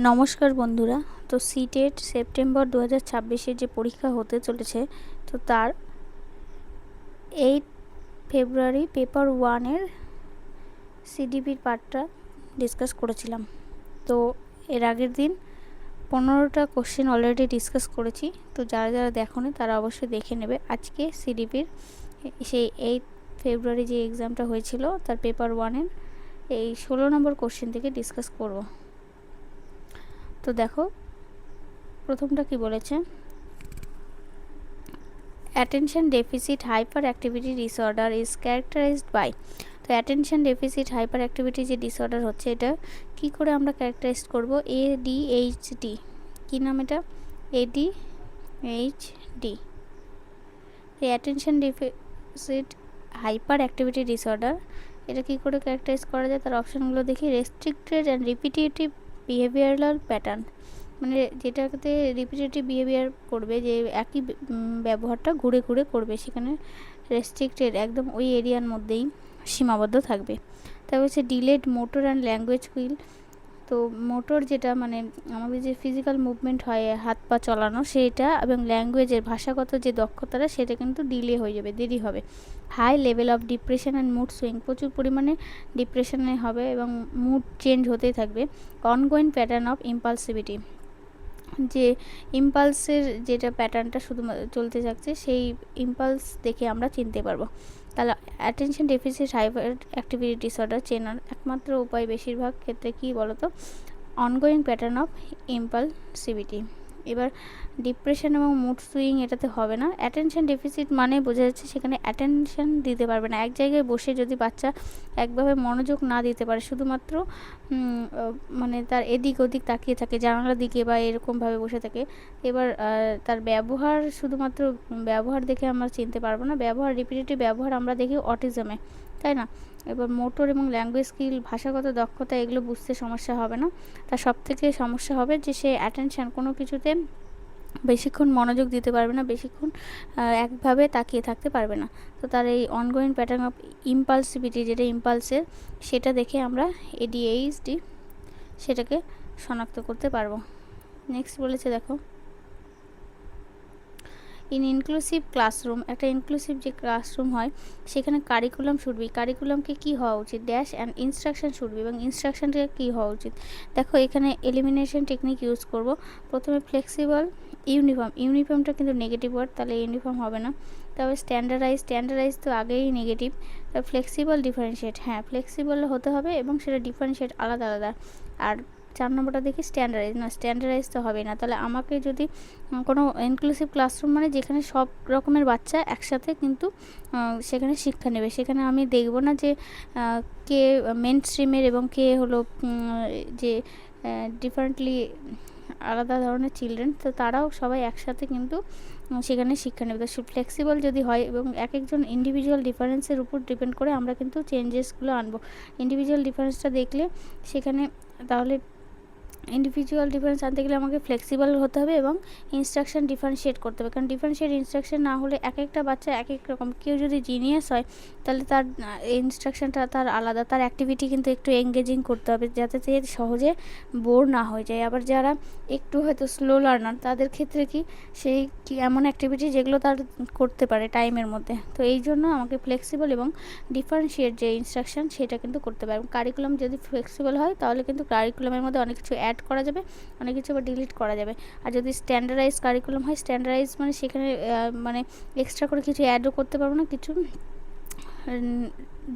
নমস্কার বন্ধুরা। তো সিটেট সেপ্টেম্বর 2026 যে পরীক্ষা হতে চলেছে, তো তার 8 ফেব্রুয়ারি পেপার 1-এর সিডিপির পার্টটা ডিসকাস করেছিলাম। তো এর আগের দিন 15টা কোশ্চেন অলরেডি ডিসকাস করেছি। তো যারা যারা দেখোনি তারা অবশ্যই দেখে নেবে। আজকে সিডিপির সেই 8 ফেব্রুয়ারি যে এক্সামটা হয়েছিল তার পেপার 1-এর এই 16 নম্বর কোশ্চেন থেকে ডিসকাস করব। তো দেখো প্রথমটা কি বলেছে, attention deficit hyperactivity disorder is characterised by. তো অ্যাটেনশন ডেফিসিট হাইপার অ্যাক্টিভিটি যে ডিসঅর্ডার হচ্ছে, এটা কি করে আমরা ক্যারেক্টারাইজ করব? ADHD। কী নাম এটা? ADHD। এই attention deficit hyperactivity disorder, এটা কী করে ক্যারেক্টারাইজ করা যায়? তার অপশানগুলো দেখি। Restricted and repetitive behavioural pattern, মানে যেটাতে রিপিটেটিভ বিহেভিয়ার করবে, যে একই ব্যবহারটা ঘুরে ঘুরে করবে, সেখানে রেস্ট্রিক্টেড একদম ওই এরিয়ার মধ্যেই সীমাবদ্ধ থাকবে। তারপর হচ্ছে delayed motor and language skill. তো মোটর যেটা মানে আমাদের যে ফিজিক্যাল মুভমেন্ট হয় হাত পা চলানো, সেটা এবং ল্যাঙ্গুয়েজের ভাষাগত যে দক্ষতাটা, সেটা কিন্তু ডিলে হয়ে যাবে, দেরি হবে। High level of depression and mood swing, প্রচুর পরিমাণে ডিপ্রেশনে হবে এবং মুড চেঞ্জ হতেই থাকবে। অনগোয়িং প্যাটার্ন অফ ইম্পালসিভিটি, যে ইম্পালসের যেটা প্যাটার্নটা শুধু চলতে থাকছে, সেই ইম্পালস দেখে আমরা চিনতে পারবো। তাহলে attention deficit hyperactivity disorder চেনার একমাত্র উপায় বেশিরভাগ ক্ষেত্রে কী বলতো? Ongoing pattern of impulsivity. এবার ডিপ্রেশন এবং মুড সুইং এটাতে হবে না। অ্যাটেনশন ডেফিসিট মানে বোঝা যাচ্ছে সেখানে অ্যাটেনশন দিতে পারবে না। এক জায়গায় বসে যদি বাচ্চা একভাবে মনোযোগ না দিতে পারে, শুধুমাত্র মানে তার এদিক ওদিক তাকিয়ে থাকে, জানালার দিকে বা এরকমভাবে বসে থাকে, এবার তার ব্যবহার শুধুমাত্র ব্যবহার দেখে আমরা চিনতে পারবো না। ব্যবহার, রিপিটেটিভ ব্যবহার আমরা দেখি অটিজমে, তাই না? এবার মোটর এবং ল্যাঙ্গুয়েজ স্কিল, ভাষাগত দক্ষতা, এগুলো বুঝতে সমস্যা হবে না। তার সবথেকে সমস্যা হবে যে সে অ্যাটেনশন, কোনো কিছুতে বেশিক্ষণ মনোযোগ দিতে পারবে না, বেশিক্ষণ একভাবে তাকিয়ে থাকতে পারবে না। তো তার এই অনগোয়িং প্যাটার্ন অফ ইম্পালসিভিটি, যেটা ইম্পালসের, সেটা দেখে আমরা ADHD সেটাকে শনাক্ত করতে পারবো। নেক্সট বলেছে দেখো, ইন ইনক্লুসিভ ক্লাসরুম, একটা ইনক্লুসিভ যে ক্লাসরুম হয় সেখানে কারিকুলাম শুড বি, কারিকুলামকে কী হওয়া উচিত? Dash and instruction should be, এবং ইনস্ট্রাকশনটা কী হওয়া উচিত? দেখো এখানে এলিমিনেশন টেকনিক ইউজ করব। প্রথমে ফ্লেক্সিবল ইউনিফর্ম, ইউনিফর্মটা কিন্তু নেগেটিভ ওয়ার্ড, তাহলে ইউনিফর্ম হবে না। তবে স্ট্যান্ডার্ডাইজ, স্ট্যান্ডার্ডাইজ তো আগেই নেগেটিভ। ফ্লেক্সিবল ডিফারেন্সিয়েট, হ্যাঁ ফ্লেক্সিবল হতে হবে এবং সেটা ডিফারেন্সিয়েট আলাদা আলাদা। আর 4 নম্বরটা দেখি স্ট্যান্ডার্ডাইজ, না স্ট্যান্ডার্ডাইজ তো হবে না। তাহলে আমাকে যদি কোনো ইনক্লুসিভ ক্লাসরুম মানে যেখানে সব রকমের বাচ্চা একসাথে কিন্তু সেখানে শিক্ষা নেবে, সেখানে আমি দেখব না যে কে মেন স্ট্রিমের এবং কে হলো যে ডিফারেন্টলি আলাদা ধরনের চিলড্রেন, তো তারাও সবাই একসাথে কিন্তু সেখানে শিক্ষা নেবে। তো ফ্লেক্সিবল যদি হয় এবং এক একজন ইন্ডিভিজুয়াল ডিফারেন্সের উপর ডিপেন্ড করে আমরা কিন্তু চেঞ্জেসগুলো আনবো। ইন্ডিভিজুয়াল ডিফারেন্সটা দেখলে সেখানে, তাহলে ইন্ডিভিজুয়াল ডিফারেন্স আনতে গেলে আমাকে ফ্লেক্সিবল হতে হবে এবং ইনস্ট্রাকশন ডিফারেন্সিয়েট করতে হবে। কারণ ডিফারেন্সিয়েট ইনস্ট্রাকশন না হলে এক একটা বাচ্চা এক এক রকম। কেউ যদি জিনিয়াস হয় তাহলে তার ইনস্ট্রাকশনটা তার আলাদা, তার অ্যাক্টিভিটি কিন্তু একটু এঙ্গেজিং করতে হবে যাতে সে সহজে বোর না হয়ে যায়। আবার যারা একটু হয়তো স্লো লার্নার, তাদের ক্ষেত্রে কি সেই এমন অ্যাক্টিভিটি যেগুলো তার করতে পারে টাইমের মধ্যে। তো এই জন্য আমাকে ফ্লেক্সিবল এবং ডিফারেন্সিয়েট যে ইনস্ট্রাকশন সেটা কিন্তু করতে পারে। কারিকুলাম যদি ফ্লেক্সিবল হয় তাহলে কিন্তু কারিকুলামের মধ্যে অনেক কিছু অ্যাড করা যাবে, অনেক কিছু আবার ডিলিট করা যাবে। আর যদি স্ট্যান্ডার্ডাইজ কারিকুলাম হয়, স্ট্যান্ডার্ডাইজ মানে সেখানে মানে এক্সট্রা করে কিছু অ্যাডও করতে পারবো না, কিছু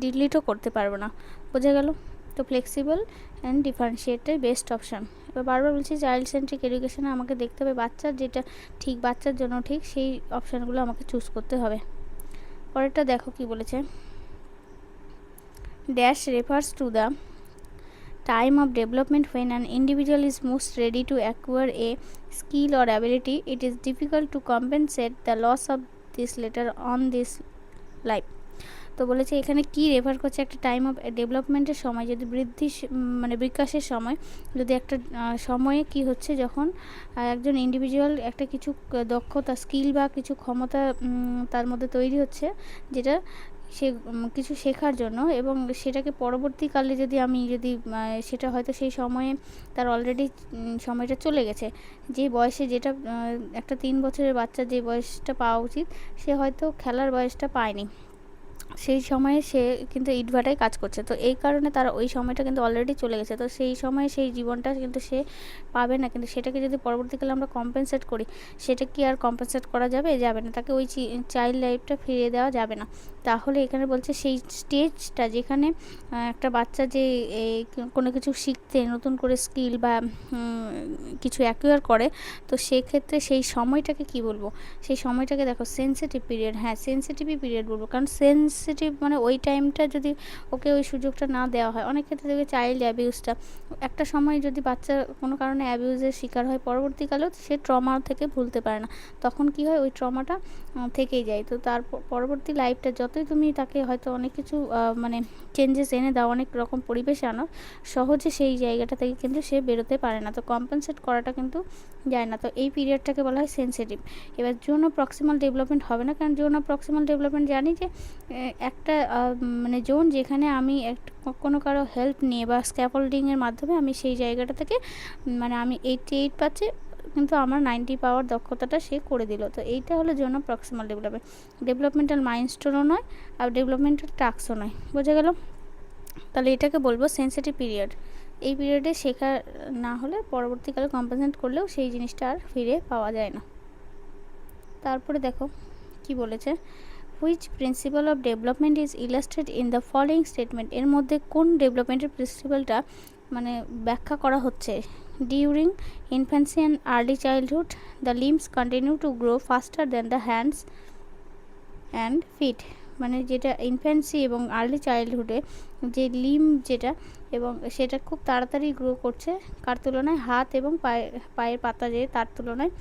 ডিলিটও করতে পারবো না। বোঝা গেল? তো ফ্লেক্সিবল অ্যান্ড ডিফারেন্সিয়েটের বেস্ট অপশান। এবার বারবার বলছি চাইল্ড সেন্ট্রিক এডুকেশনে আমাকে দেখতে হবে বাচ্চার যেটা ঠিক, বাচ্চার জন্য ঠিক, সেই অপশানগুলো আমাকে চুজ করতে হবে। পরেরটা দেখো কি বলেছে, dash refers to the time of development when an individual is most ready to acquire a skill or ability. It is difficult to compensate the loss of this later on this life. তো বলেছে এখানে কি refer করছে, একটা time of ডেভেলপমেন্টের সময়, যদি বৃদ্ধি মানে বিকাশের সময়, যদি একটা সময়ে কি হচ্ছে, যখন একজন ইন্ডিভিজুয়াল একটা কিছু দক্ষতা, স্কিল বা কিছু ক্ষমতা তার মধ্যে তৈরি হচ্ছে, যেটা সে কিছু শেখার জন্য, এবং সেটাকে পরবর্তীকালে যদি সেটা হয়তো সেই সময়ে তার অলরেডি সময়টা চলে গেছে, যে বয়সে যেটা একটা 3 বছরের বাচ্চা যে বয়সটা পাওয়া উচিত, সে হয়তো খেলার বয়সটা পায়নি, সেই সময়ে সে কিন্তু ইটভাটায় কাজ করছে। তো এই কারণে তার ওই সময়টা কিন্তু অলরেডি চলে গেছে। তো সেই সময়ে সেই জীবনটা কিন্তু সে পাবে না। কিন্তু সেটাকে যদি পরবর্তীকালে আমরা কম্পেনসেট করি, সেটা কি আর কম্পেনসেট করা যাবে? যাবে না। তাকে ওই চাইল্ড লাইফটা ফিরিয়ে দেওয়া যাবে না। তাহলে এখানে বলছে সেই স্টেজটা যেখানে একটা বাচ্চা যে কোনো কিছু শিখতে, নতুন করে স্কিল বা কিছু অ্যাকুয়ার করে, তো সেক্ষেত্রে সেই সময়টাকে কি বলবো? সেই সময়টাকে দেখো সেনসিটিভ পিরিয়ড। হ্যাঁ, সেনসিটিভই পিরিয়ড বলবো, কারণ সেনসিটিভ মানে ওই টাইমটা যদি ওকে ওই সুযোগটা না দেওয়া হয়, অনেক ক্ষেত্রে দেখবে চাইল্ড অ্যাবিউজটা একটা সময় যদি বাচ্চা কোনো কারণে অ্যাবিউজের শিকার হয়, পরবর্তীকালেও সে ট্রমা থেকে ভুলতে পারে না। তখন কি হয়, ওই ট্রমাটা থেকেই যায়। তো তার পরবর্তী লাইফটা যতই তুমি তাকে হয়তো অনেক কিছু মানে চেঞ্জেস এনে দাও, অনেক রকম পরিবেশে আনো, সহজে সেই জায়গাটা থেকে কিন্তু সে বেরোতে পারে না। তো কম্পেনসেট করাটা কিন্তু যায় না। তো এই পিরিয়ডটাকে বলা হয় সেনসিটিভ। এবার জোন অফ প্রক্সিমাল ডেভেলপমেন্ট হবে না, কারণ জোন অফ প্রক্সিমাল ডেভেলপমেন্ট জানি যে একটা মানে জোন যেখানে আমি কোনো কারো হেল্প নিয়ে বা স্ক্যাফোল্ডিংয়ের মাধ্যমে আমি সেই জায়গাটা থেকে মানে আমি 88 পাচ্ছি, কিন্তু আমার 90 পাওয়ার দক্ষতাটা সে করে দিল। তো এইটা হলো zone of proximal development. Developmental মাইলস্টোনও নয়, আর ডেভেলপমেন্টাল টাস্কও নয়। বোঝা গেল? তাহলে এটাকে বলবো সেনসিটিভ পিরিয়ড। এই পিরিয়ডে শেখা না হলে পরবর্তীকালে কম্পেনসেট করলেও সেই জিনিসটা আর ফিরে পাওয়া যায় না। তারপরে দেখো কি বলেছে, which principle of development is illustrate in the following statement. এর মধ্যে কোন ডেভেলপমেন্টের প্রিন্সিপালটা মানে ব্যাখ্যা করা হচ্ছে? During infancy and early childhood the limbs continue to grow faster than the hands and feet. মানে যেটা ইনফ্যান্সি এবং আর্লি চাইল্ডহুডে যে লিম যেটা, এবং সেটা খুব তাড়াতাড়ি গ্রো করছে কার তুলনায়? হাত এবং পায়ের পাতা যে তার তুলনায়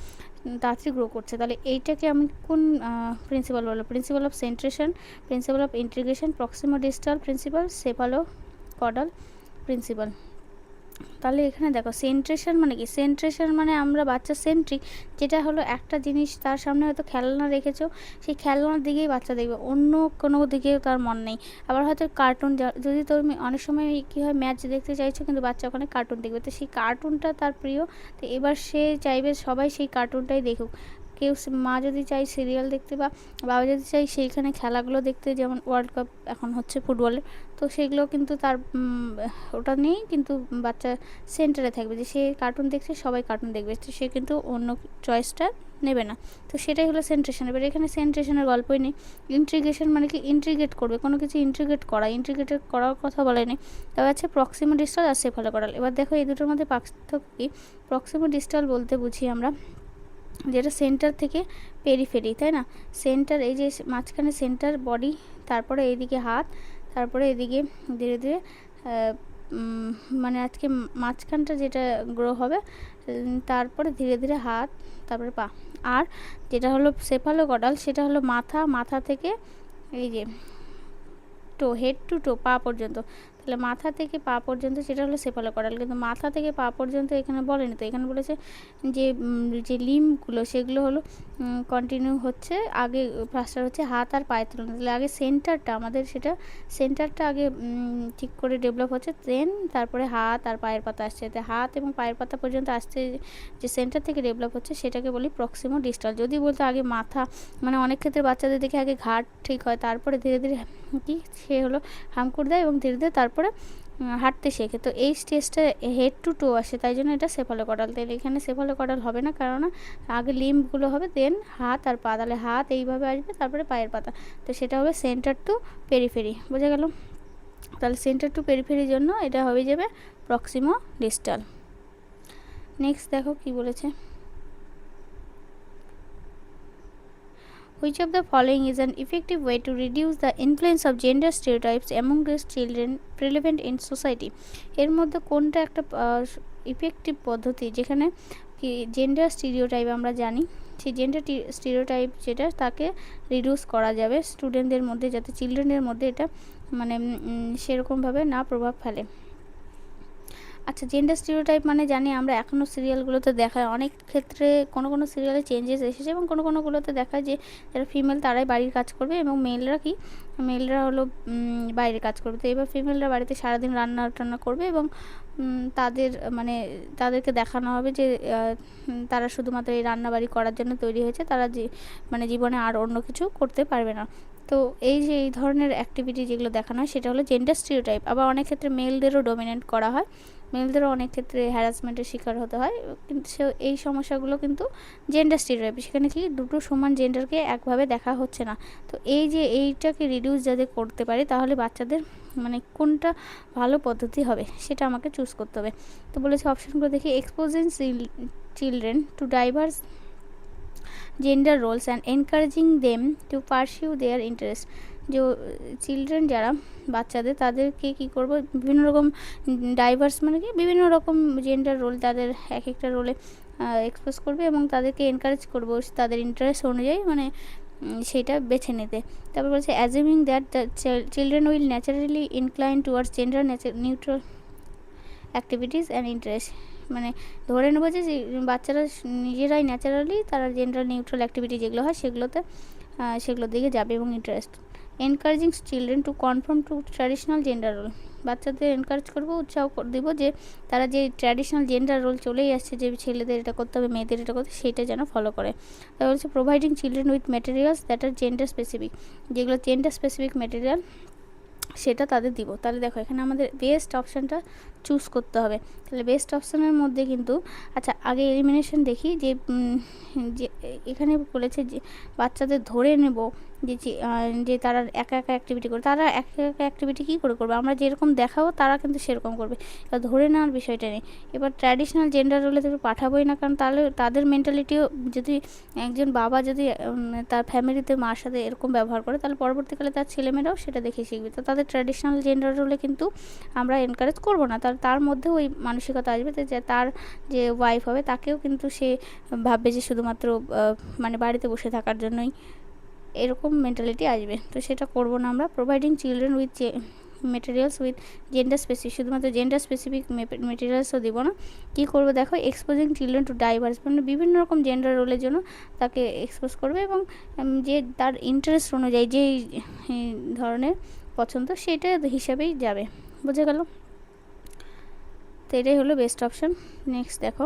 তাড়াতাড়ি গ্রো করছে। তাহলে এইটাকে আমি কোন প্রিন্সিপাল বলবো? Principle of centration, principle of integration, proximodistal principle, cephalocaudal principle. তাহলে এখানে দেখো সেন্ট্রেশন মানে কি? সেন্ট্রেশন মানে আমরা বাচ্চা সেন্ট্রিক, যেটা হলো একটা জিনিস তার সামনে হয়তো খেলনা রেখেছো, সেই খেলনার দিকেই বাচ্চা দেখবে, অন্য কোনো দিকেও তার মন নেই। আবার হয়তো কার্টুন, যদি তুমি অনেক সময় কী হয়, ম্যাচ দেখতে চাইছো কিন্তু বাচ্চা ওখানে কার্টুন দেখবে, তো সেই কার্টুনটা তার প্রিয়। তো এবার সে চাইবে সবাই সেই কার্টুনটাই দেখুক। কেউ মা যদি চাই সিরিয়াল দেখতে, বা বাবা যদি চাই সেইখানে খেলাগুলো দেখতে, যেমন ওয়ার্ল্ড কাপ এখন হচ্ছে ফুটবলের, তো সেগুলো কিন্তু তার ওটা নেই, কিন্তু বাচ্চা সেন্টারে থাকবে যে সে কার্টুন দেখছে, সবাই কার্টুন দেখবে, তো সে কিন্তু অন্য চয়েসটা নেবে না। তো সেটাই হলো সেন্ট্রেশন। এবার এখানে সেন্ট্রেশনের গল্পই নেই। ইন্ট্রিগেশন মানে কি? ইন্ট্রিগেট করবে, কোনো কিছু ইন্ট্রিগেট করা, ইন্ট্রিগেটেড করার কথা বলেনি। তবে আছে প্রক্সিমো ডিস্টাল আর সেফালোকডাল। এবার দেখো এই দুটোর মধ্যে পার্থক্য কি? প্রক্সিমো ডিস্টাল বলতে বুঝি আমরা যেটা সেন্টার থেকে পেরিফেরি, তাই না? সেন্টার, এই যে মাঝখানে সেন্টার বডি, তারপরে এইদিকে হাত, তারপরে এদিকে ধীরে ধীরে মানে আজকে মাঝখানটা যেটা গ্রো হবে, তারপরে ধীরে ধীরে হাত, তারপরে পা। আর যেটা হলো সেফালোকডাল, সেটা হলো মাথা থেকে এই যে টো, হেড টু টো, পা পর্যন্ত। তাহলে মাথা থেকে পা পর্যন্ত সেটা হলো সেফালোকডাল, কিন্তু মাথা থেকে পা পর্যন্ত এখানে বলেনি। তো এখানে বলেছে যে লিম্বগুলো সেগুলো হলো কন্টিনিউ হচ্ছে, আগে ফার্স্টার হচ্ছে হাত আর পায়ের তুলনায়। তাহলে আগে সেন্টারটা আমাদের, সেন্টারটা আগে ঠিক করে ডেভেলপ হচ্ছে, দেন তারপরে হাত আর পায়ের পাতা আসছে। তো হাত এবং পায়ের পাতা পর্যন্ত আসতে যে সেন্টার থেকে ডেভেলপ হচ্ছে, সেটাকে বলি প্রক্সিমো ডিস্টাল। যদি বলতো আগে মাথা, মানে অনেক ক্ষেত্রে বাচ্চাদের দেখে আগে ঘাট ঠিক হয়, তারপরে ধীরে ধীরে কি সে হলো হামকুড় দেয়, এবং ধীরে ধীরে তারপরে হাঁটতে শেখে। তো এই স্টেজটা হেড টু টো আসে, তাই জন্য এটা সেফালোকডাল। তাহলে এখানে সেফালোকডাল হবে না, কারণ আগে লিম্বগুলো হবে, দেন হাত আর পা। তাহলে হাত এইভাবে আসবে, তারপরে পায়ের পাতা। তো সেটা হবে সেন্টার টু পেরিফেরি। বোঝা গেল? তাহলে সেন্টার টু পেরিফেরির জন্য এটা হয়ে যাবে প্রক্সিমো ডিস্টাল। নেক্সট দেখো কি বলেছে, which of the following is an effective way to reduce the influence of gender stereotypes among the children prevalent in society? এর মধ্যে কোনটা একটা ইফেক্টিভ পদ্ধতি যেখানে কি জেন্ডার স্টিরিওটাইপ আমরা জানি, সেই জেন্ডার স্টিরিওটাইপ যেটা, তাকে রিডিউস করা যাবে স্টুডেন্টদের মধ্যে, যাতে চিলড্রেনের মধ্যে এটা মানে সেরকমভাবে না প্রভাব ফেলে। আচ্ছা, জেন্ডার স্টিরিওটাইপ মানে জানি আমরা, এখনও সিরিয়ালগুলোতে দেখায়, অনেক ক্ষেত্রে কোনো সিরিয়ালে চেঞ্জেস এসেছে এবং কোনোগুলোতে দেখায় যে যারা ফিমেল তারাই বাড়ির কাজ করবে এবং মেলরা হলো বাইরে কাজ করবে। তো এবার ফিমেলরা বাড়িতে সারাদিন রান্না টান্না করবে এবং তাদের মানে তাদেরকে দেখানো হবে যে তারা শুধুমাত্র এই রান্নাবাড়ি করার জন্য তৈরি হয়েছে, তারা মানে জীবনে আর অন্য কিছু করতে পারবে না। তো এই যে এই ধরনের অ্যাক্টিভিটি যেগুলো দেখানো হয় সেটা হলো জেন্ডার স্টিরিওটাইপ। আবার অনেক ক্ষেত্রে মেলদেরও ডমিনেন্ট করা হয়, মেলদেরও অনেক ক্ষেত্রে হ্যারাসমেন্টের শিকার হতে হয়, কিন্তু এই সমস্যাগুলো কিন্তু জেন্ডার স্টিরিওটাইপ। সেখানে কি দুটো সমান জেন্ডারকে একভাবে দেখা হচ্ছে না। তো এই যে এইটাকে রিডিউস যাতে করতে পারি, তাহলে বাচ্চাদের মানে কোনটা ভালো পদ্ধতি হবে সেটা আমাকে চুজ করতে হবে। তো বলেছে অপশানগুলো দেখি, exposing children to diverse gender roles and encouraging them to pursue their interest. যে চিলড্রেন যারা বাচ্চাদের, তাদেরকে কী করবো, বিভিন্ন রকম ডাইভার্স মানে কি বিভিন্ন রকম জেন্ডার রোল, তাদের এক একটা রোলে এক্সপোজ করবে এবং তাদেরকে এনকারেজ করবো তাদের ইন্টারেস্ট অনুযায়ী মানে সেটা বেছে নিতে। তারপর বলছে assuming that the children will naturally incline towards gender neutral activities and interest. মানে ধরে নেবো যে বাচ্চারা নিজেরাই ন্যাচারালি তারা জেন্ডার নিউট্রাল অ্যাক্টিভিটি যেগুলো হয় সেগুলোর দিকে যাবে এবং interest. Encouraging children to conform to traditional gender role. বাচ্চাদের এনকারেজ করবো, উৎসাহ দেবো যে তারা যে ট্র্যাডিশনাল জেন্ডার রোল চলেই আসছে, যে ছেলেদের এটা করতে হবে, মেয়েদের এটা করতে, সেইটা যেন ফলো করে। তারপর হচ্ছে providing children with materials that are gender specific. যেগুলো জেন্ডার স্পেসিফিক ম্যাটেরিয়াল সেটা তাদের দিব। তাহলে দেখো এখানে আমাদের বেস্ট অপশানটা চুজ করতে হবে। তাহলে বেস্ট অপশানের মধ্যে কিন্তু আচ্ছা আগে এলিমিনেশন দেখি যে এখানে বলেছে যে বাচ্চাদের ধরে নেব যে তারা একা অ্যাক্টিভিটি করে। তারা একা অ্যাক্টিভিটি কী করে করবে, আমরা যেরকম দেখাবো তারা কিন্তু সেরকম করবে। এবার ধরে নেওয়ার বিষয়টা নেই। এবার ট্র্যাডিশনাল জেন্ডার রোলে তুমি পাঠাবোই না, কারণ তাহলে তাদের মেন্টালিটিও, যদি একজন বাবা যদি তার ফ্যামিলিতে মার সাথে এরকম ব্যবহার করে, তাহলে পরবর্তীকালে তার ছেলেমেয়েরাও সেটা দেখে শিখবে। তো তাদের ট্র্যাডিশনাল জেন্ডার রোলে কিন্তু আমরা এনকারেজ করবো না। তার মধ্যেও ওই মানসিকতা আসবে যে তার যে ওয়াইফ হবে তাকেও কিন্তু সে ভাববে যে শুধুমাত্র মানে বাড়িতে বসে থাকার জন্যই, এরকম মেন্টালিটি আসবে। তো সেটা করবো না আমরা। Providing children with materials with gender specific, শুধুমাত্র জেন্ডার স্পেসিফিক মেটেরিয়ালসও দিব না। কী করবো দেখো, এক্সপোজিং চিলড্রেন টু ডাইভার্স, মানে বিভিন্ন রকম জেন্ডার রোলের জন্য তাকে এক্সপোজ করবে এবং যে তার ইন্টারেস্ট অনুযায়ী যেই ধরনের পছন্দ সেটা হিসাবেই যাবে। বোঝা গেল? তো এটাই হলো বেস্ট অপশান। নেক্সট দেখো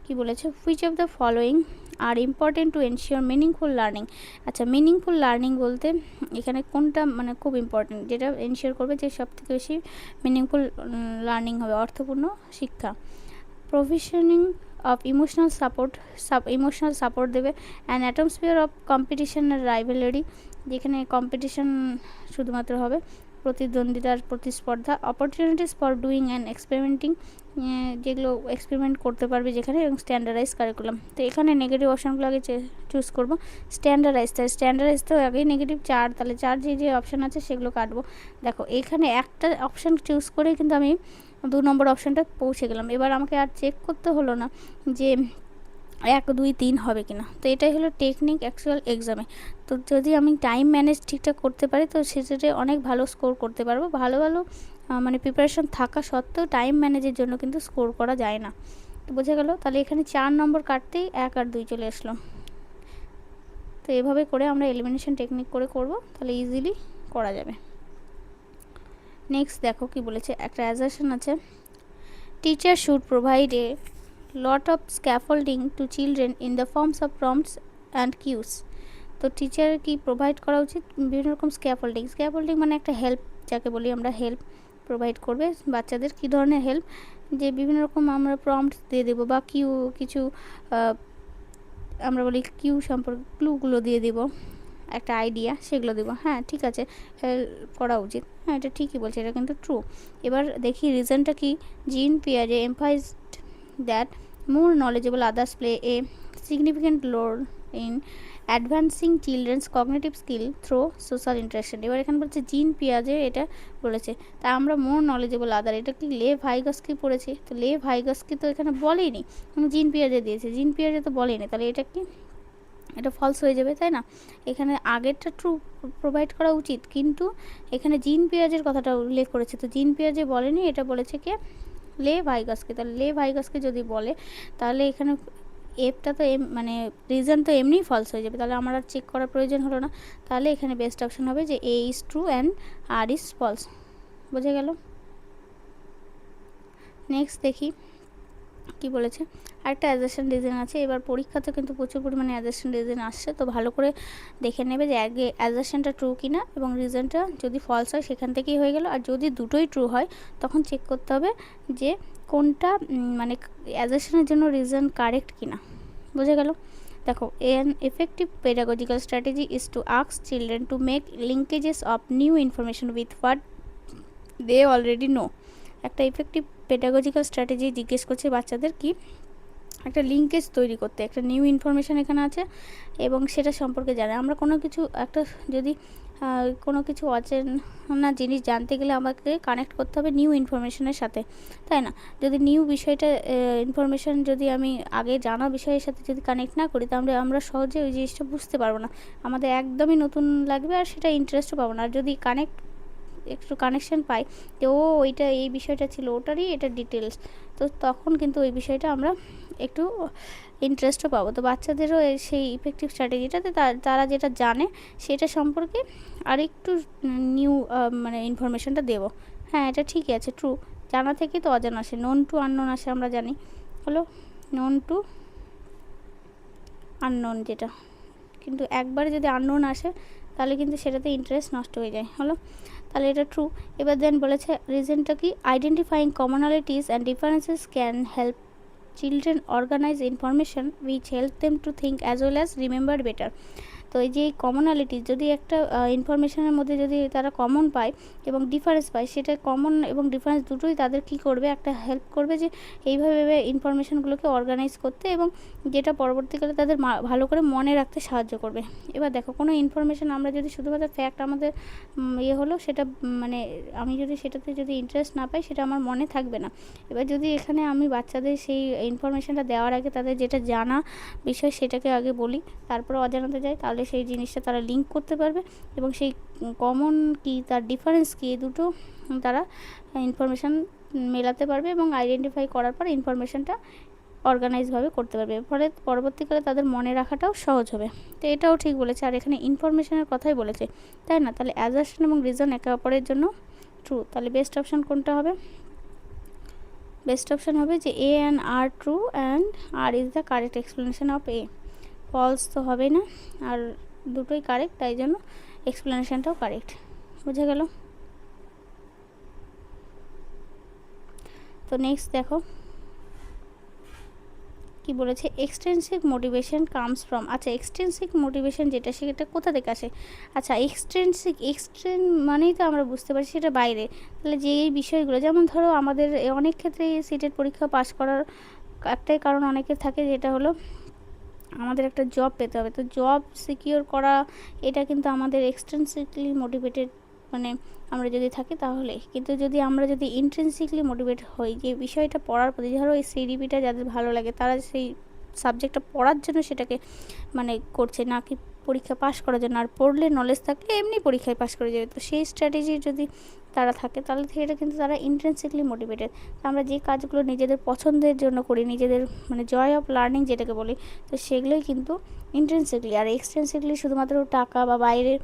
কি বলেছে, which of the following R important to ensure meaningful learning. আচ্ছা, মিনিংফুল লার্নিং বলতে এখানে কোনটা মানে খুব ইম্পর্টেন্ট, যেটা এনশিওর করবে যে সবথেকে বেশি মিনিংফুল লার্নিং হবে, অর্থপূর্ণ শিক্ষা। প্রভিশনিং অফ ইমোশনাল সাপোর্ট দেবে। অ্যান্ড অ্যাটমসফিয়ার অফ কম্পিটিশন আর রাইভেলারি, যেখানে কম্পিটিশন শুধুমাত্র হবে, প্রতিদ্বন্দ্বিতার প্রতিস্পর্ধা। Opportunities for doing and experimenting, যেগুলো এক্সপেরিমেন্ট করতে পারবে যেখানে, এবং স্ট্যান্ডার্ডাইজ কারিকুলাম। তো এখানে নেগেটিভ অপশানগুলো আগে চুজ করবো। স্ট্যান্ডার্ডাইজ তো আগে নেগেটিভ 4, তাহলে 4 যে অপশান আছে সেগুলো কাটবো। দেখো এখানে একটা অপশান চুজ করে কিন্তু আমি 2 নম্বর অপশানটা পৌঁছে গেলাম। এবার আমাকে আর চেক করতে হলো না যে 1, 2, 3 হবে কিনা। তো এটাই হলো টেকনিক অ্যাকচুয়াল এক্সামে। তো যদি আমি টাইম ম্যানেজ ঠিকঠাক করতে পারি তো সেটাতে অনেক ভালো স্কোর করতে পারবো। ভালো মানে প্রিপারেশন থাকা সত্ত্বেও টাইম ম্যানেজের জন্য কিন্তু স্কোর করা যায় না। তো বোঝা গেল? তাহলে এখানে 4 নম্বর কাটতেই 1 আর 2 চলে আসলো। তো এভাবে করে আমরা এলিমিনেশন টেকনিক করে করব, তাহলে ইজিলি করা যাবে। নেক্সট দেখো কি বলেছে, একটা অ্যাজারশন আছে, teacher should provide a lot of scaffolding to children in the forms of prompts and cues। তো টিচার কি প্রোভাইড করা উচিত, বিভিন্ন রকম স্ক্যাফোল্ডিং মানে একটা হেল্প, যাকে বলি আমরা হেল্প প্রোভাইড করবে বাচ্চাদের। কী ধরনের হেল্প, যে বিভিন্ন রকম আমরা প্রম্পটস দিয়ে দেবো বা কিছু আমরা বলি কিউ সম্পর্কে ক্লুগুলো দিয়ে দেবো, একটা আইডিয়া সেগুলো দেবো। হ্যাঁ ঠিক আছে, হেল্প করা উচিত, হ্যাঁ এটা ঠিকই বলছে, এটা কিন্তু ট্রু। এবার দেখি রিজনটা কি। জিন পিয়াজে এমফাইজড that more knowledgeable others play a significant role in advancing children's cognitive skill through social interaction। এবার এখানে বলছে জিন পিয়াজে এটা বলেছে, তা আমরা মোর নলেজেবল আদার, এটা কি লেভ হাইগস্কি পড়েছি? তো লেভ হাইগস্কি তো এখানে বলেইনি, জিন পিয়াজে দিয়েছে, জিন পিয়াজে তো বলেনি, তাহলে এটা কি, এটা ফলস হয়ে যাবে, তাই না? এখানে আগেরটা ট্রু প্রোভাইড করা উচিত, কিন্তু এখানে জিন পিয়াজের কথাটা উল্লেখ করেছে, তো জিন পিয়াজে বলেনি, এটা বলেছে কে, লে ভাইগাসকে। তাহলে লে ভাইগাসকে যদি বলে তাহলে এখানে এফটা তো মানে রিজন তো এমনিই ফলস হয়ে যাবে, তাহলে আমার আর চেক করার প্রয়োজন হলো না। তাহলে এখানে বেস্ট অপশন হবে যে A is true and R is false. বোঝা গেল? নেক্সট দেখি কি বলেছে। আরেকটা অ্যাজারশন রিজন আছে। এবার পরীক্ষাতে কিন্তু প্রচুর পরিমাণে অ্যাজারশন রিজন আসছে, তো ভালো করে দেখে নেবে যে আগে অ্যাজারশনটা ট্রু কিনা, এবং রিজনটা যদি ফলস হয় সেখান থেকেই হয়ে গেল। আর যদি দুটোই ট্রু হয় তখন চেক করতে হবে যে কোনটা মানে অ্যাজারশনের জন্য রিজন কারেক্ট কিনা। বোঝা গেল? দেখো, an effective pedagogical strategy is to ask children to make linkages of new information with what they already know। একটা ইফেক্টিভ পেডাগজিক্যাল স্ট্র্যাটেজি জিজ্ঞেস করছে বাচ্চাদের কি একটা লিঙ্কেজ তৈরি করতে, একটা নিউ ইনফরমেশান এখানে আছে এবং সেটা সম্পর্কে জানে। আমরা কোনো কিছু একটা যদি কোনো কিছু অচেনা জিনিস জানতে গেলে আমাকে কানেক্ট করতে হবে নিউ ইনফরমেশনের সাথে, তাই না? যদি নিউ বিষয়টা ইনফরমেশান যদি আমি আগে জানা বিষয়ের সাথে যদি কানেক্ট না করি তাহলে আমরা সহজে ওই জিনিসটা বুঝতে পারবো না, আমাদের একদমই নতুন লাগবে আর সেটা ইন্টারেস্টও পাবো না। আর যদি একটু কানেকশন পাই যে ও ওইটা এই বিষয়টা ছিল ওটারই এটা ডিটেলস, তো তখন কিন্তু ওই বিষয়টা আমরা একটু ইন্টারেস্টও পাবো। তো বাচ্চাদেরও সেই ইফেক্টিভ স্ট্র্যাটেজিটাতে তারা যেটা জানে সেটা সম্পর্কে আরেকটু নিউ মানে ইনফরমেশনটা দেবো। হ্যাঁ, এটা ঠিকই আছে, ট্রু। জানা থেকে তো অজানা আসে, নোন টু আননোন আসে, আমরা জানি। হলো নোন টু আননোন যেটা, কিন্তু একবারে যদি আননোন আসে তাহলে কিন্তু সেটাতে ইন্টারেস্ট নষ্ট হয়ে যায়। হলো, তাহলে এটা ট্রু। এবার দেন বলেছে রিজনটা কি, identifying commonalities and differences can help children organise information which help them to think as well as remember better. তো এই যে কমনালিটিস, যদি একটা ইনফরমেশনের মধ্যে যদি তারা কমন পায় এবং ডিফারেন্স পায়, সেটা কমন এবং ডিফারেন্স দুটোই তাদের কি করবে, একটা হেল্প করবে যে এইভাবে ইনফরমেশনগুলোকে অর্গানাইজ করতে, এবং যেটা পরবর্তীকালে তাদের ভালো করে মনে রাখতে সাহায্য করবে। এবার দেখো, কোনো ইনফরমেশন আমরা যদি শুধুমাত্র ফ্যাক্ট আমাদের হলো সেটা মানে আমি যদি সেটাতে যদি ইন্টারেস্ট না পাই সেটা আমার মনে থাকবে না। এবার যদি এখানে আমি বাচ্চাদের সেই ইনফরমেশনটা দেওয়ার আগে তাদের যেটা জানা বিষয় সেটাকে আগে বলি, তারপরে অজানাতে যাই, তাহলে সেই জিনিসটা তারা লিঙ্ক করতে পারবে এবং সেই কমন কি তার ডিফারেন্স কি এই দুটো তারা ইনফরমেশান মেলাতে পারবে এবং আইডেন্টিফাই করার পর ইনফরমেশানটা অর্গানাইজভাবে করতে পারবে, ফলে পরবর্তীকালে তাদের মনে রাখাটাও সহজ হবে। তো এটাও ঠিক বলেছে, আর এখানে ইনফরমেশনের কথাই বলেছে, তাই না? তাহলে অ্যাজারশন এবং রিজন একে অপরের জন্য ট্রু। তাহলে বেস্ট অপশান কোনটা হবে? বেস্ট অপশান হবে যে A and R true and R is the correct explanation of A. False তো হবে না, আর দুটোই কারেক্ট, তাই জন্য এক্সপ্লেনেশনটাও কারেক্ট। বুঝে গেল? তো নেক্সট দেখো কি বলেছে, এক্সট্রিনসিক মোটিভেশন কামস ফ্রম। আচ্ছা, এক্সট্রিনসিক মোটিভেশন যেটা সেটা কোথা থেকে আসে? আচ্ছা, এক্সট্রেন মানেই তো আমরা বুঝতে পারছি সেটা বাইরে। তাহলে যে এই বিষয়গুলো, যেমন ধরো আমাদের অনেক ক্ষেত্রে সিটের পরীক্ষা পাশ করার একটাই কারণ অনেকের থাকে, যেটা হলো আমাদের একটা জব পেতে হবে। তো জব সিকিওর করা এটা কিন্তু আমাদের এক্সট্রিনসিকলি মোটিভেটেড, মানে আমরা যদি থাকি তাহলে। কিন্তু যদি আমরা যদি ইন্ট্রিনসিকলি মোটিভেট হই যে বিষয়টা পড়ার প্রতি, ধরো এই সিডিপিটা যাদের ভালো লাগে তারা সেই সাবজেক্টটা পড়ার জন্য সেটাকে মানে করছে, না কি পরীক্ষা পাশ করার জন্য। আর পড়লে নলেজ থাকলে এমনি পরীক্ষায় পাশ করে যাবে। তো সেই স্ট্র্যাটেজি যদি তারা থাকে তাহলে সেটা কিন্তু তারা ইন্ট্রিনসিকলি মোটিভেটেড। আমরা যে কাজগুলো নিজেদের পছন্দের জন্য করি, নিজেদের মানে জয় অফ লার্নিং যেটাকে বলি, তো সেগুলোই কিন্তু ইন্ট্রিনসিকলি। আর এক্সট্রিনসিকলি শুধুমাত্র টাকা বা বাইরের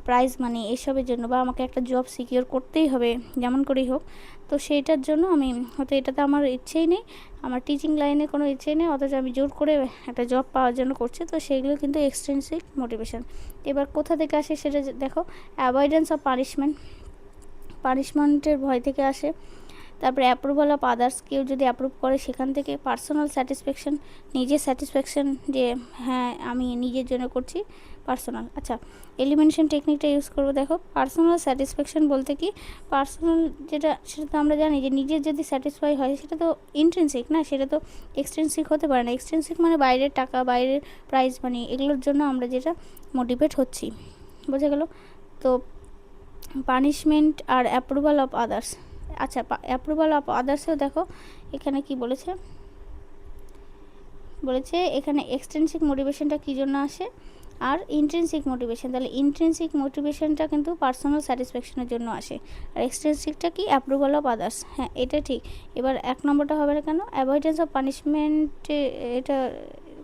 প্রাইজ মানি এসবের জন্য, বা আমাকে একটা জব সিকিওর করতেই হবে যেমন করেই হোক, তো সেইটার জন্য আমি হয়তো এটাতে আমার ইচ্ছেই নেই, আমার টিচিং লাইনে কোনো ইচ্ছেই নেই, অথচ আমি জোর করে একটা জব পাওয়ার জন্য করছি। তো সেইগুলো কিন্তু এক্সট্রিনসিক মোটিভেশন। এবার কোথা থেকে আসে সেটা দেখো, অ্যাভয়েডেন্স অফ পানিশমেন্টের ভয় থেকে আসে। তারপরে অ্যাপ্রুভাল অফ আদার্স, কেউ যদি অ্যাপ্রুভ করে সেখান থেকে। পার্সোনাল স্যাটিসফ্যাকশন, নিজের স্যাটিসফ্যাকশন যে হ্যাঁ আমি নিজের জন্য করছি, পার্সোনাল। আচ্ছা, এলিমিনেশন টেকনিকটা ইউজ করবো। দেখো, পার্সোনাল স্যাটিসফ্যাকশন বলতে কি, পার্সোনাল যেটা সেটা তো আমরা জানি যে নিজের যদি স্যাটিসফাই হয় সেটা তো ইন্ট্রিনসিক না, সেটা তো এক্সট্রিনসিক হতে পারে না। এক্সট্রিনসিক মানে বাইরের টাকা, বাইরের প্রাইজ মানি, এগুলোর জন্য আমরা যেটা মোটিভেট হচ্ছি। বোঝা গেল? তো পানিশমেন্ট আর অ্যাপ্রুভাল অফ আদার্স। আচ্ছা, অ্যাপ্রুভাল অফ আদার্সেও দেখো এখানে কি বলেছে এখানে এক্সট্রিনসিক মোটিভেশনটা কী জন্য আসে। আর ইন্ট্রিনসিক মোটিভেশন, তাহলে ইন্ট্রিনসিক মোটিভেশনটা কিন্তু পার্সোনাল স্যাটিসফ্যাকশনের জন্য আসে, আর এক্সট্রিনসিকটা কি অ্যাপ্রুভাল অফ আদার্স। হ্যাঁ, এটা ঠিক। এবার 1 নম্বরটা হবে না কেন, অ্যাভয়েডেন্স অফ পানিশমেন্ট, এটা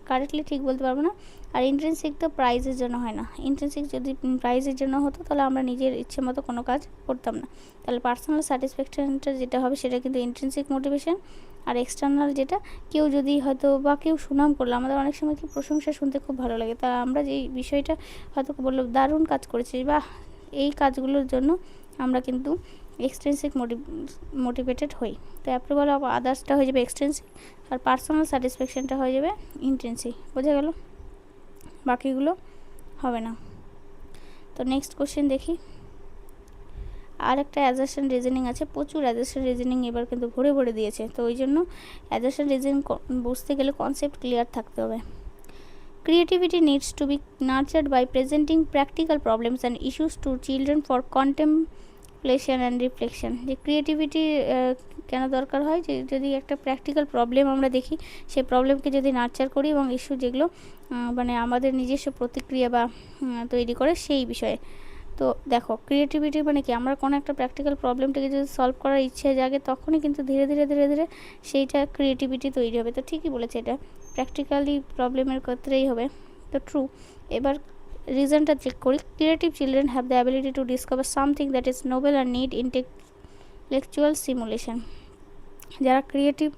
কারেক্টলি ঠিক বলতে পারবো না। আর ইন্ট্রিনসিক তো প্রাইজের জন্য হয় না, ইন্ট্রিনসিক যদি প্রাইজের জন্য হতো তাহলে আমরা নিজের ইচ্ছে মতো কোনো কাজ করতাম না। তাহলে পার্সোনাল স্যাটিসফ্যাকশনটা যেটা হবে সেটা কিন্তু ইন্ট্রিনসিক মোটিভেশন। আর এক্সটার্নাল যেটা, কেউ যদি হয়তো বা কেউ সুনাম করলো, আমাদের অনেক সময় কি প্রশংসা শুনতে খুব ভালো লাগে, তা আমরা যেই বিষয়টা হয়তো বললো দারুণ কাজ করেছি বা এই কাজগুলোর জন্য আমরা কিন্তু এক্সট্রিনসিক মোটিভেটেড হই। তো অ্যাপ্রুভাল অফ আদার্সটা হয়ে যাবে এক্সট্রিনসিক, আর পার্সোনাল স্যাটিসফ্যাকশনটা হয়ে যাবে ইন্ট্রিনসিক। বোঝা গেল? বাকিগুলো হবে না। তো নেক্সট কোশ্চেন দেখি। আর একটা অ্যাজারশন রিজনিং আছে, প্রচুর অ্যাজারশন রিজনিং এবার কিন্তু ভরে ভরে দিয়েছে, তো ওই জন্য অ্যাজারশন রিজনিং বুঝতে গেলে কনসেপ্ট ক্লিয়ার থাকতে হবে। Creativity needs to be nurtured by presenting practical problems and issues to children for contemplation and reflection. যে ক্রিয়েটিভিটি কেন দরকার হয়, যে যদি একটা প্র্যাকটিক্যাল প্রবলেম আমরা দেখি, সেই প্রবলেমকে যদি নার্চার করি এবং ইস্যু যেগুলো মানে আমাদের নিজস্ব প্রতিক্রিয়া বা তৈরি করে সেই বিষয়ে। তো দেখো, ক্রিয়েটিভিটি মানে কি, আমরা কোনো একটা প্র্যাকটিক্যাল প্রবলেমটাকে যদি সলভ করার ইচ্ছে জাগে, তখনই কিন্তু ধীরে ধীরে ধীরে ধীরে সেইটা ক্রিয়েটিভিটি তৈরি হবে। তো ঠিকই বলেছে, এটা প্র্যাকটিক্যালি প্রবলেমের ক্ষেত্রেই হবে, তো ট্রু। এবার রিজনটা চেক করি। Creative children have the ability to discover something that is Nobel and need intellectual stimulation. যারা ক্রিয়েটিভ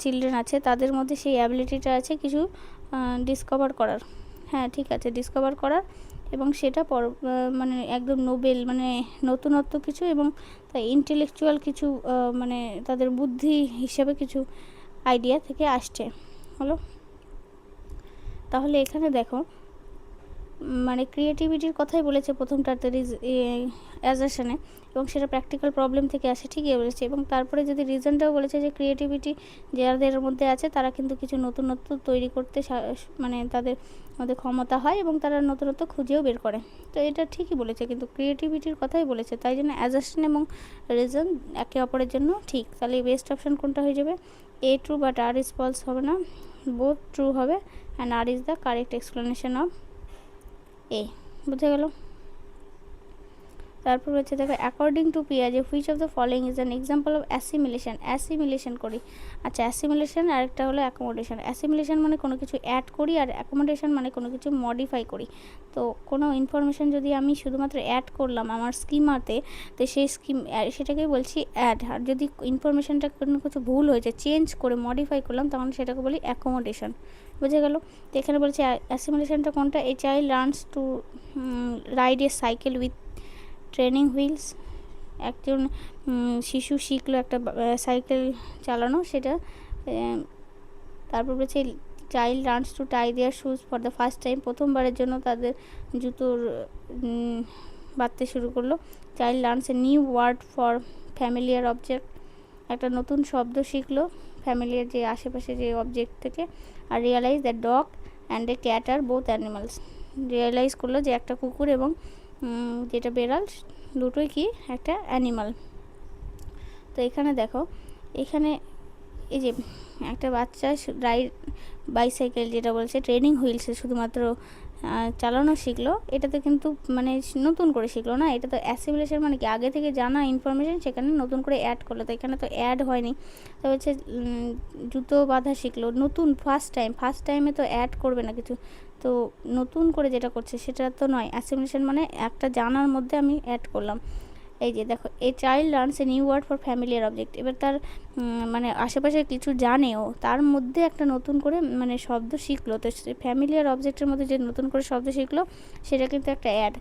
চিলড্রেন আছে তাদের মধ্যে সেই অ্যাবিলিটিটা আছে কিছু ডিসকভার করার। হ্যাঁ, ঠিক আছে, ডিসকভার করার, এবং সেটা মানে একদম নোবেল, মানে নতুনত্ব কিছু, এবং তাই ইন্টেলেকচুয়াল কিছু, মানে তাদের বুদ্ধি হিসেবে কিছু আইডিয়া থেকে আসছে। হলো? তাহলে এখানে দেখো, মানে ক্রিয়েটিভিটির কথাই বলেছে প্রথমটাতে অ্যাজারশনে, এবং সেটা প্র্যাকটিক্যাল প্রবলেম থেকে আসে, ঠিকই বলেছে। এবং তারপরে যদি রিজনটাও বলেছে যে ক্রিয়েটিভিটি যাদের মধ্যে আছে তারা কিন্তু কিছু নতুনত্ব তৈরি করতে মানে তাদের মধ্যে ক্ষমতা হয় এবং তারা নতুনত্ব খুঁজেও বের করে। তো এটা ঠিকই বলেছে, কিন্তু ক্রিয়েটিভিটির কথাই বলেছে, তাই জন্য অ্যাজারশন এবং রিজন একে অপরের জন্য ঠিক। তাহলে বেস্ট অপশন কোনটা হয়ে যাবে? A true, but R is false হবে না, বোথ ট্রু হবে, and R is the correct explanation of A. বুঝে গেল? তারপর হচ্ছে দেখো, অ্যাকর্ডিং টু পিয়াজে which of the following is an example of assimilation. Assimilation করি, আচ্ছা অ্যাসিমিলেশন, আরেকটা হলো অ্যাকোমোডেশন। অ্যাসিমিলেশন মানে কোনো কিছু অ্যাড করি, আর অ্যাকোমোডেশন মানে কোনো কিছু মডিফাই করি। তো কোনো ইনফরমেশন যদি আমি শুধুমাত্র অ্যাড করলাম আমার স্কিমাতে, তো সেই সেটাকেই বলছি অ্যাড। আর যদি ইনফরমেশনটা কোনো কিছু ভুল হয়েছে, চেঞ্জ করে মডিফাই করলাম, তখন সেটাকে বলি অ্যাকোমোডেশন। বুঝে গেল? তো এখানে বলছি অ্যাসিমিলেশনটা কোনটা? A child learns to ride a cycle with training wheels. একজন শিশু শিখলো একটা সাইকেল চালানো, সেটা। তারপর বলছে child learns to tie their shoes for the first time. প্রথমবারের জন্য তাদের জুতোর বাঁধতে শুরু করলো। Child learns a new word for familiar object. একটা নতুন শব্দ শিখলো ফ্যামিলিয়ার যে আশেপাশে যে অবজেক্ট থেকে। আর realize the dog and a cat are both animals. Realize করলো যে একটা কুকুর এবং যেটা বেড়াল, দুটোই কি একটা অ্যানিমাল। তো এখানে দেখো, এখানে এই যে একটা বাচ্চা বাইসাইকেল যেটা বলছে ট্রেনিং হুইলসে শুধুমাত্র চালানো শিখলো, এটাতে কিন্তু মানে নতুন করে শিখলো না, এটা তো অ্যাসিমিলেশন মানে কি আগে থেকে জানা ইনফরমেশন সেখানে নতুন করে অ্যাড করলো। তো এখানে তো অ্যাড হয়নি, তো হচ্ছে জুতো বাঁধা শিখলো নতুন ফার্স্ট টাইমে তো অ্যাড করবে না কিছু, তো নতুন করে যেটা করছে সেটা তো নয়। অ্যাসিমিলেশন মানে একটা জানার মধ্যে আমি অ্যাড করলাম। এই যে দেখো, a child learns a new word for familiar object. এবার তার মানে আশেপাশে কিছু জানেও, তার মধ্যে একটা নতুন করে মানে শব্দ শিখলো। তো ফ্যামিলিয়ার অবজেক্টের মধ্যে যে নতুন করে শব্দ শিখলো সেটা কিন্তু একটা অ্যাড।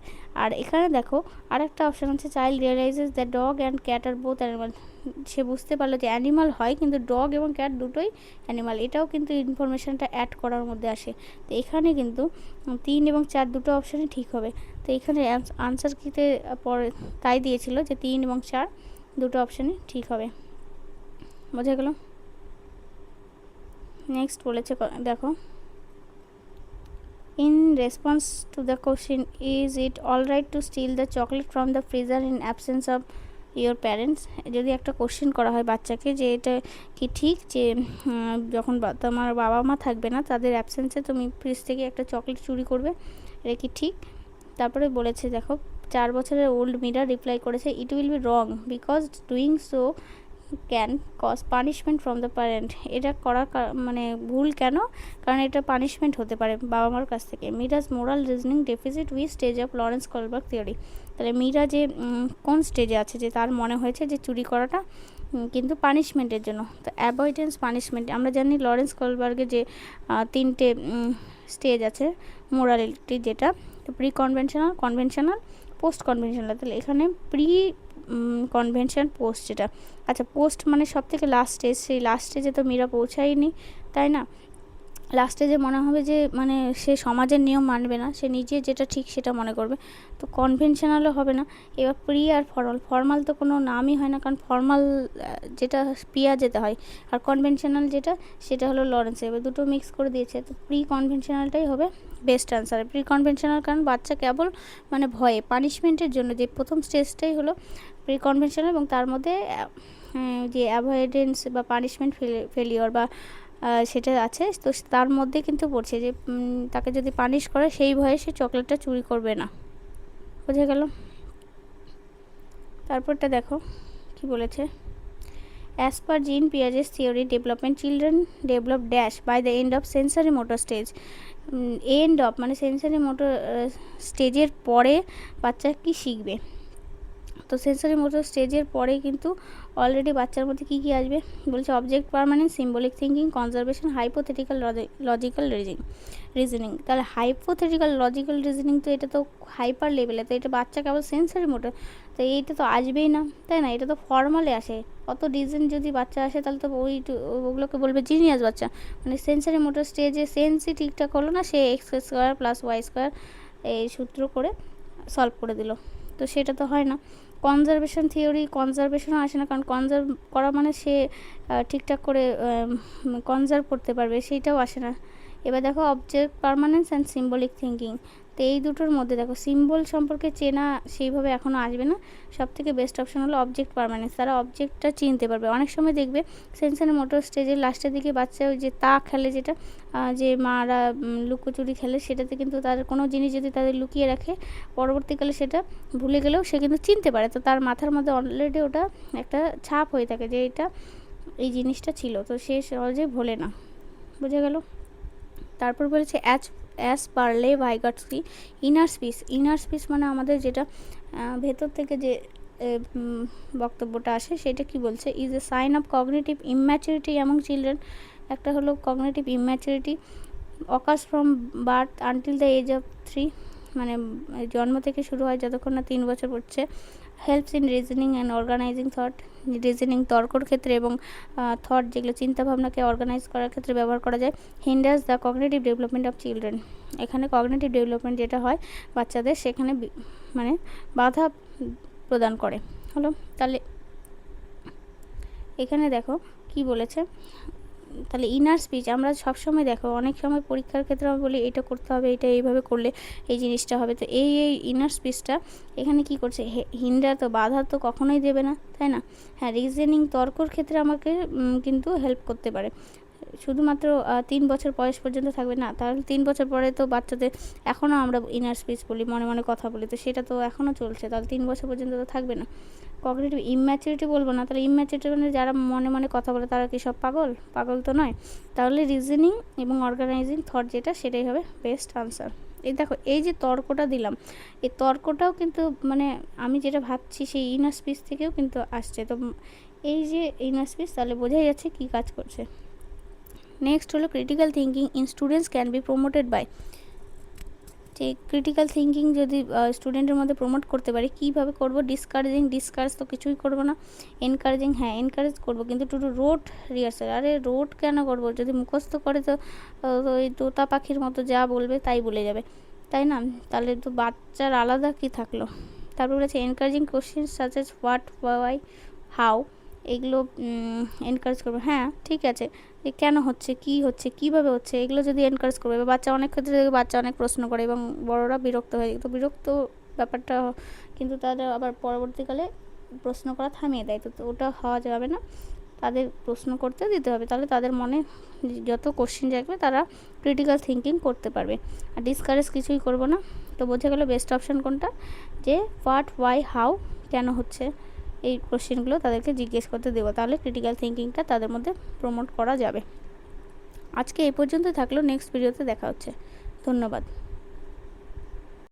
আর এখানে দেখো আরেকটা অপশান আছে, child realizes the dog and cat are both animal. সে বুঝতে পারলো যে অ্যানিমাল হয় কিন্তু ডগ এবং ক্যাট দুটোই অ্যানিমাল, এটাও কিন্তু ইনফরমেশানটা অ্যাড করার মধ্যে আসে। তো এখানে কিন্তু 3 এবং 4 দুটো অপশানই ঠিক হবে। তো এখানে আনসার কিতে পরে তাই দিয়েছিল যে 3 এবং 4 দুটো অপশানই ঠিক হবে। বোঝা গেল? নেক্সট বলেছে দেখো, in response to the question is it all right to steal the chocolate from the freezer in absence of your parents. যদি একটা কোশ্চেন করা হয় বাচ্চাকে যে এটা কি ঠিক যে যখন তোমার বাবা মা থাকবে না তাদের অ্যাবসেন্সে তুমি ফ্রিজ থেকে একটা চকলেট চুরি করবে, এটা কি ঠিক? তারপরে বলেছে দেখো 4 বছরের ওল্ড মীরা রিপ্লাই করেছে, it will be wrong because doing so can cause punishment from the parent. এটা করা মানে ভুল কেন? কারণ এটা পানিশমেন্ট হতে পারে বাবা মার কাছ থেকে। মিরাজ মোরাল রিজনিং ডেফিসিট উই stage of Lawrence Kohlberg theory. তাহলে মীরা যে কোন স্টেজে আছে যে তার মনে হয়েছে যে চুরি করাটা কিন্তু পানিশমেন্টের জন্য। তো অ্যাভয়েডেন্স পানিশমেন্ট, আমরা জানি লরেন্স কলবার্গের যে 3টে স্টেজ আছে মোরালিটি, যেটা pre conventional, conventional, post conventional. তাহলে এখানে প্রি কনভেনশন, পোস্ট যেটা, আচ্ছা পোস্ট মানে সব থেকে লাস্ট স্টেজ, সেই লাস্ট স্টেজে তো মীরা পৌঁছায়নি, তাই না? লাস্টে যে মনে হবে যে মানে সে সমাজের নিয়ম মানবে না, সে নিজে যেটা ঠিক সেটা মনে করবে, তো কনভেনশনালও হবে না। এবার প্রি আর ফর্মাল, ফর্মাল তো কোনো নামই হয় না, কারণ ফর্মাল যেটা পিয়া যেতে হয়, আর কনভেনশনাল যেটা সেটা হলো লরেন্সে। এবার দুটো মিক্স করে দিয়েছে, তো প্রি কনভেনশনালটাই হবে বেস্ট আনসার। প্রি কনভেনশনাল কারণ বাচ্চা কেবল মানে ভয়ে পানিশমেন্টের জন্য যে প্রথম স্টেজটাই হলো প্রি কনভেনশনাল, এবং তার মধ্যে যে অ্যাভয়েডেন্স বা পানিশমেন্ট ফেলিওর বা সেটা আছে, তো তার মধ্যে কিন্তু পড়ছে যে তাকে যদি পানিশ করে সেই ভয়ে সে চকলেটটা চুরি করবে না। বোঝা গেল? তারপরটা দেখো কি বলেছে, as per Jean Piaget's theory development children develop dash by the end of sensory motor stage. End of মানে সেন্সারি মোটর স্টেজের পরে বাচ্চা কি শিখবে? তো সেন্সারি মোটর স্টেজের পরে কিন্তু অলরেডি বাচ্চার মধ্যে কী কী আসবে বলছে, object permanent, symbolic thinking, conservation, hypothetical logical reasoning. তাহলে হাইপোথেটিক্যাল লজিক্যাল রিজনিং তো এটা তো হাইপার লেভেলে, তো এটা বাচ্চা কেবল সেন্সারি মোটর, তো এইটা তো আসবেই না, তাই না? এটা তো ফর্মালে আসে। অত রিজন যদি বাচ্চা আসে তাহলে তো ওগুলোকে বলবে জিনিয়াস বাচ্চা। মানে সেন্সারি মোটর স্টেজে সেন্সই ঠিকঠাক হলো না, সে x square plus y square এই সূত্র করে সলভ করে দিল, তো সেটা তো হয় না। কনজারভেশন থিওরি, কনজারভেশনও আসে না, কারণ কনজার্ভ করা মানে সে ঠিকঠাক করে কনজার্ভ করতে পারবে, সেইটাও আসে না। এবার দেখো object permanence and symbolic thinking, তো এই দুটোর মধ্যে দেখো সিম্বল সম্পর্কে চেনা সেইভাবে এখনও আসবে না। সব থেকে বেস্ট অপশন হলো অবজেক্ট পারমানেন্স, তারা অবজেক্টটা চিনতে পারবে। অনেক সময় দেখবে সেন্সারি মোটর স্টেজের লাস্টের দিকে বাচ্চা ওই যে তা খেলে, যেটা যে মারা লুকোচুরি খেলে, সেটাতে কিন্তু তাদের কোনো জিনিস যদি তাদের লুকিয়ে রাখে, পরবর্তীকালে সেটা ভুলে গেলেও সে কিন্তু চিনতে পারে, তো তার মাথার মধ্যে অলরেডি ওটা একটা ছাপ হয়ে থাকে যে এটা এই জিনিসটা ছিল, তো সে সহজে ভোলে না। বুঝে গেল? তারপর বলেছে অ্যাজ পারলে ভাইগাটসকি ইনার স্পিচ। ইনার স্পিচ মানে আমাদের যেটা ভেতর থেকে যে বক্তব্যটা আসে, সেটা কি বলছে, is a sign of cognitive immaturity among children. একটা হলো cognitive immaturity occurs from birth until the age of 3, মানে জন্ম থেকে শুরু হয় যতক্ষণ না 3 বছর পড়ছে। Helps in reasoning and organizing thought, reasoning তর্কর ক্ষেত্রে এবং থট যেগুলো চিন্তাভাবনাকে অর্গানাইজ করার ক্ষেত্রে ব্যবহার করা যায়। Hinders the cognitive development of children, এখানে কগনিটিভ ডেভেলপমেন্ট যেটা হয় বাচ্চাদের, সেখানে মানে বাধা প্রদান করে। হলো? তাহলে এখানে দেখো কি বলেছে, তাহলে ইনার স্পিচ আমরা সবসময় দেখো, অনেক সময় পরীক্ষার ক্ষেত্রে আমরা বলি এটা করতে হবে, এটা এইভাবে করলে এই জিনিসটা হবে, তো এই ইনার স্পিচটা এখানে কি করছে, হিন্ডার তো বাধা তো কখনোই দেবে না, তাই না? হ্যাঁ, রিজনিং তর্কর ক্ষেত্রে আমাকে কিন্তু হেল্প করতে পারে, শুধুমাত্র 3 বছর বয়স পর্যন্ত থাকবে না, তাহলে 3 বছর পরে তো বাচ্চাদের এখনও আমরা ইনার স্পিচ বলি, মনে মনে কথা বলি, তো সেটা তো এখনও চলছে, তাহলে 3 বছর পর্যন্ত তো থাকবে না। কগনিটিভ ইম্যাচুরিটি বলবো না, তাহলে ইম্যাচুরিটি মানে যারা মনে মনে কথা বলে তারা কি সব পাগল? পাগল তো নয়। তাহলে রিজনিং এবং অর্গানাইজিং থট যেটা, সেটাই হবে বেস্ট আনসার। এই দেখো এই যে তর্কটা দিলাম, এই তর্কটাও কিন্তু মানে আমি যেটা ভাবছি সেই ইনার স্পিচ থেকেও কিন্তু আসছে, তো এই যে ইনার স্পিচ, তাহলে বোঝাই যাচ্ছে কী কাজ করছে। নেক্সট হলো critical thinking in students can be promoted by, যে ক্রিটিক্যাল থিঙ্কিং যদি স্টুডেন্টের মধ্যে প্রমোট করতে পারি, কীভাবে করব? ডিসকারেজিং, ডিসকারেজ তো কিছুই করব না। এনকারেজিং, হ্যাঁ এনকারেজ করব, কিন্তু টু রোড রিহার্সাল। আরে রোড কেন করব? যদি মুখস্থ করে তো ওই তোতা পাখির মতো যা বলবে তাই বলে যাবে, তাই না? তাহলে তো বাচ্চার আলাদা কি থাকলো। তারপর বলেছে encouraging question such as what, why, how, এগুলো এনকারেজ করবে। হ্যাঁ ঠিক আছে, যে কেন হচ্ছে, কি হচ্ছে, কিভাবে হচ্ছে, এগুলো যদি এনকারেজ করবে, বাচ্চা অনেক ক্ষেত্রে বাচ্চা অনেক প্রশ্ন করে এবং বড়রা বিরক্ত হয়ে যায়, তো বিরক্ত ব্যাপারটা কিন্তু তাদের আবার পরবর্তীকালে প্রশ্ন করা থামিয়ে দেয়, তো ওটা হওয়া যাবে না। তো তাদের প্রশ্ন করতে দিতে হবে, তাহলে তাদের মনে যত কোশ্চেন জাগবে তারা ক্রিটিক্যাল থিঙ্কিং করতে পারবে। আর ডিসকারেজ কিছুই করব না। তো বোঝা গেল বেস্ট অপশান কোনটা, যে হোয়াট, ওয়াই, হাউ, কেন হচ্ছে, এই কোশ্চেনগুলো তাদেরকে জিজ্ঞেস করতে দেবো, তাহলে ক্রিটিক্যাল থিঙ্কিংটা তাদের মধ্যে প্রমোট করা যাবে। আজকে এই পর্যন্ত থাকলো, নেক্সট ভিডিওতে দেখা হচ্ছে। ধন্যবাদ।